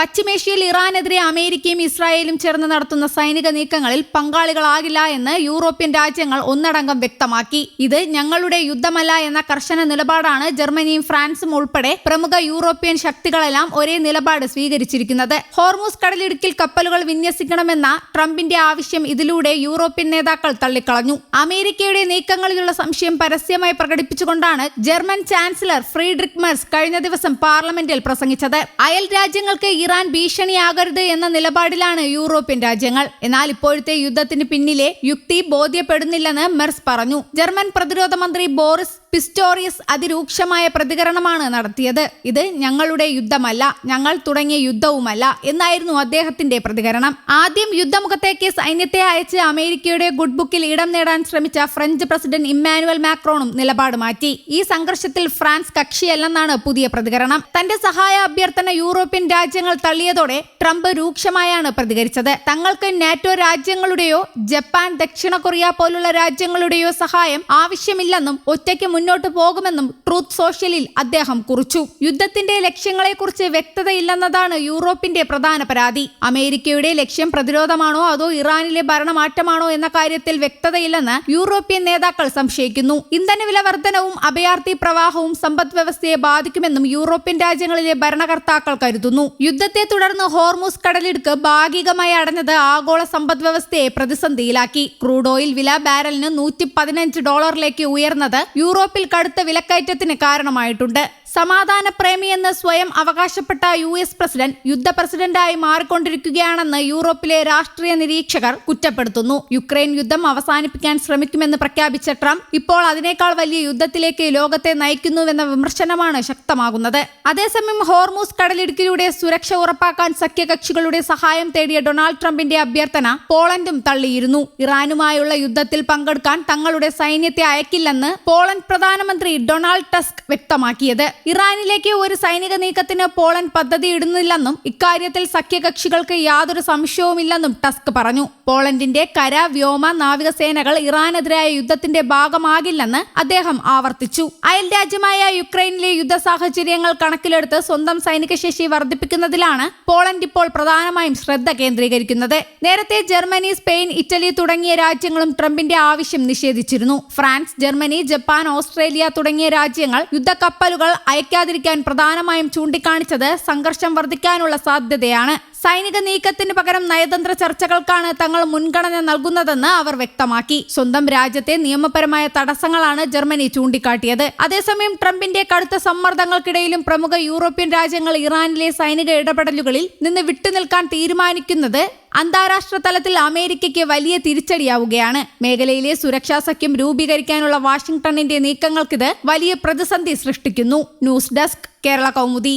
പശ്ചിമേഷ്യയിൽ ഇറാനെതിരെ അമേരിക്കയും ഇസ്രായേലും ചേർന്ന് നടത്തുന്ന സൈനിക നീക്കങ്ങളിൽ പങ്കാളികളാകില്ല എന്ന് യൂറോപ്യൻ രാജ്യങ്ങൾ ഒന്നടങ്കം വ്യക്തമാക്കി. ഇത് ഞങ്ങളുടെ യുദ്ധമല്ല എന്ന കർശന നിലപാടാണ് ജർമ്മനിയും ഫ്രാൻസും ഉൾപ്പെടെ പ്രമുഖ യൂറോപ്യൻ ശക്തികളെല്ലാം ഒരേ നിലപാട് സ്വീകരിച്ചിരിക്കുന്നത്. ഹോർമൂസ് കടലിടുക്കിൽ കപ്പലുകൾ വിന്യസിക്കണമെന്ന ട്രംപിന്റെ ആവശ്യം ഇതിലൂടെ യൂറോപ്യൻ നേതാക്കൾ തള്ളിക്കളഞ്ഞു. അമേരിക്കയുടെ നീക്കങ്ങളിലുള്ള സംശയം പരസ്യമായി പ്രകടിപ്പിച്ചുകൊണ്ടാണ് ജർമ്മൻ ചാൻസലർ ഫ്രീഡ്രിക് മെർസ് കഴിഞ്ഞ ദിവസം പാർലമെന്റിൽ പ്രസംഗിച്ചത്. അയൽ രാജ്യങ്ങൾക്ക് ഇറാൻ ഭീഷണിയാകരുത് എന്ന നിലപാടിലാണ് യൂറോപ്യൻ രാജ്യങ്ങൾ. എന്നാൽ ഇപ്പോഴത്തെ യുദ്ധത്തിന് പിന്നിലെ യുക്തി ബോധ്യപ്പെടുന്നില്ലെന്ന് മെർസ് പറഞ്ഞു. ജർമ്മൻ പ്രതിരോധ മന്ത്രി ബോറിസ് പിസ്റ്റോറിയസ് അതിരൂക്ഷമായ പ്രതികരണമാണ് നടത്തിയത്. ഇത് ഞങ്ങളുടെ യുദ്ധമല്ല, ഞങ്ങൾ തുടങ്ങിയ യുദ്ധവുമല്ല എന്നായിരുന്നു അദ്ദേഹത്തിന്റെ പ്രതികരണം. ആദ്യം യുദ്ധമുഖത്തേക്ക് സൈന്യത്തെ അയച്ച് അമേരിക്കയുടെ ഗുഡ് ബുക്കിൽ ഇടം നേടാൻ ശ്രമിച്ച ഫ്രഞ്ച് പ്രസിഡന്റ് ഇമ്മാനുവൽ മാക്രോണും നിലപാട് മാറ്റി. ഈ സംഘർഷത്തിൽ ഫ്രാൻസ് കക്ഷിയല്ലെന്നാണ് പുതിയ പ്രതികരണം. തന്റെ സഹായ അഭ്യർത്ഥന യൂറോപ്യൻ രാജ്യങ്ങൾ തള്ളിയതോടെ ട്രംപ് രൂക്ഷമായാണ് പ്രതികരിച്ചത്. തങ്ങൾക്ക് നാറ്റോ രാജ്യങ്ങളുടെയോ ജപ്പാൻ, ദക്ഷിണ കൊറിയ പോലുള്ള രാജ്യങ്ങളുടെയോ സഹായം ആവശ്യമില്ലെന്നും ഒറ്റയ്ക്ക് മുന്നോട്ട് പോകുമെന്നും ട്രൂത്ത് സോഷ്യലിൽ അദ്ദേഹം കുറിച്ചു. യുദ്ധത്തിന്റെ ലക്ഷ്യങ്ങളെക്കുറിച്ച് വ്യക്തതയില്ലെന്നതാണ് യൂറോപ്പിന്റെ പ്രധാന പരാതി. അമേരിക്കയുടെ ലക്ഷ്യം പ്രതിരോധമാണോ അതോ ഇറാനിലെ ഭരണമാറ്റമാണോ എന്ന കാര്യത്തിൽ വ്യക്തതയില്ലെന്ന് യൂറോപ്യൻ നേതാക്കൾ സംശയിക്കുന്നു. ഇന്ധനവില വർധനവും അഭയാർത്ഥി പ്രവാഹവും സമ്പദ് വ്യവസ്ഥയെ ബാധിക്കുമെന്നും യൂറോപ്യൻ രാജ്യങ്ങളിലെ ഭരണകർത്താക്കൾ കരുതുന്നു. യുദ്ധത്തെ തുടർന്ന് ഹോർമൂസ് കടലിടുക്ക് ഭാഗികമായി അടഞ്ഞത് ആഗോള സമ്പദ് വ്യവസ്ഥയെ പ്രതിസന്ധിയിലാക്കി. ക്രൂഡ് ഓയിൽ വില ബാരലിന് $115 ഉയർന്നത് യൂറോപ്പിൽ കടുത്ത വിലക്കയറ്റത്തിന് കാരണമായിട്ടുണ്ട്. സമാധാന പ്രേമിയെന്ന് സ്വയം അവകാശപ്പെട്ട US പ്രസിഡന്റ് യുദ്ധ പ്രസിഡന്റായി മാറിക്കൊണ്ടിരിക്കുകയാണെന്ന് യൂറോപ്പിലെ രാഷ്ട്രീയ നിരീക്ഷകർ കുറ്റപ്പെടുത്തുന്നു. യുക്രൈൻ യുദ്ധം അവസാനിപ്പിക്കാൻ ശ്രമിക്കുമെന്ന് പ്രഖ്യാപിച്ച ട്രംപ് ഇപ്പോൾ അതിനേക്കാൾ വലിയ യുദ്ധത്തിലേക്ക് ലോകത്തെ നയിക്കുന്നുവെന്ന വിമർശനമാണ് ശക്തമാകുന്നത്. അതേസമയം ഹോർമൂസ് കടലിടുക്കിലൂടെ സുരക്ഷ ഉറപ്പാക്കാൻ സഖ്യകക്ഷികളുടെ സഹായം തേടിയ ഡൊണാൾഡ് ട്രംപിന്റെ അഭ്യർത്ഥന പോളണ്ടും തള്ളിയിരുന്നു. ഇറാനുമായുള്ള യുദ്ധത്തിൽ പങ്കെടുക്കാൻ തങ്ങളുടെ സൈന്യത്തെ അയക്കില്ലെന്ന് പോളണ്ട് പ്രധാനമന്ത്രി ഡൊണാൾഡ് ടസ്ക് വ്യക്തമാക്കിയത്. ഇറാനിലേക്ക് ഒരു സൈനിക നീക്കത്തിന് പോളണ്ട് പദ്ധതിയിടുന്നില്ലെന്നും ഇക്കാര്യത്തിൽ സഖ്യകക്ഷികൾക്ക് യാതൊരു സംശയവുമില്ലെന്നും ടസ്ക് പറഞ്ഞു. പോളണ്ടിന്റെ കര, വ്യോമ, നാവികസേനകൾ ഇറാനെതിരായ യുദ്ധത്തിന്റെ ഭാഗമാകില്ലെന്ന് അദ്ദേഹം ആവർത്തിച്ചു. അയൽ രാജ്യമായ യുക്രൈനിലെ യുദ്ധ സാഹചര്യങ്ങൾ കണക്കിലെടുത്ത് സ്വന്തം സൈനിക ശേഷി വർദ്ധിപ്പിക്കുന്നതിലാണ് പോളണ്ട് ഇപ്പോൾ പ്രധാനമായും ശ്രദ്ധ കേന്ദ്രീകരിക്കുന്നത്. നേരത്തെ ജർമ്മനി, സ്പെയിൻ, ഇറ്റലി തുടങ്ങിയ രാജ്യങ്ങളും ട്രംപിന്റെ ആവശ്യം നിഷേധിച്ചിരുന്നു. ഫ്രാൻസ്, ജർമ്മനി, ജപ്പാൻ, ഓസ്ട്രേലിയ തുടങ്ങിയ രാജ്യങ്ങൾ യുദ്ധക്കപ്പലുകൾ അയക്കാതിരിക്കാൻ പ്രധാനമായും ചൂണ്ടിക്കാണിച്ചത് സംഘർഷം വർദ്ധിക്കാനുള്ള സാധ്യതയാണ്. സൈനിക നീക്കത്തിന് പകരം നയതന്ത്ര ചർച്ചകൾക്കാണ് തങ്ങൾ മുൻഗണന നൽകുന്നതെന്ന് അവർ വ്യക്തമാക്കി. സ്വന്തം രാജ്യത്തെ നിയമപരമായ തടസ്സങ്ങളാണ് ജർമ്മനി ചൂണ്ടിക്കാട്ടിയത്. അതേസമയം ട്രംപിന്റെ കടുത്ത സമ്മർദ്ദങ്ങൾക്കിടയിലും പ്രമുഖ യൂറോപ്യൻ രാജ്യങ്ങൾ ഇറാനിലെ സൈനിക ഇടപെടലുകളിൽ നിന്ന് വിട്ടുനിൽക്കാൻ തീരുമാനിക്കുന്നത് അന്താരാഷ്ട്ര തലത്തിൽ അമേരിക്കയ്ക്ക് വലിയ തിരിച്ചടിയാവുകയാണ്. മേഖലയിലെ സുരക്ഷാ സഖ്യം രൂപീകരിക്കാനുള്ള വാഷിംഗ്ടണിന്റെ നീക്കങ്ങൾക്കിത് വലിയ പ്രതിസന്ധി സൃഷ്ടിക്കുന്നു. News desk, Kerala Kaumudi.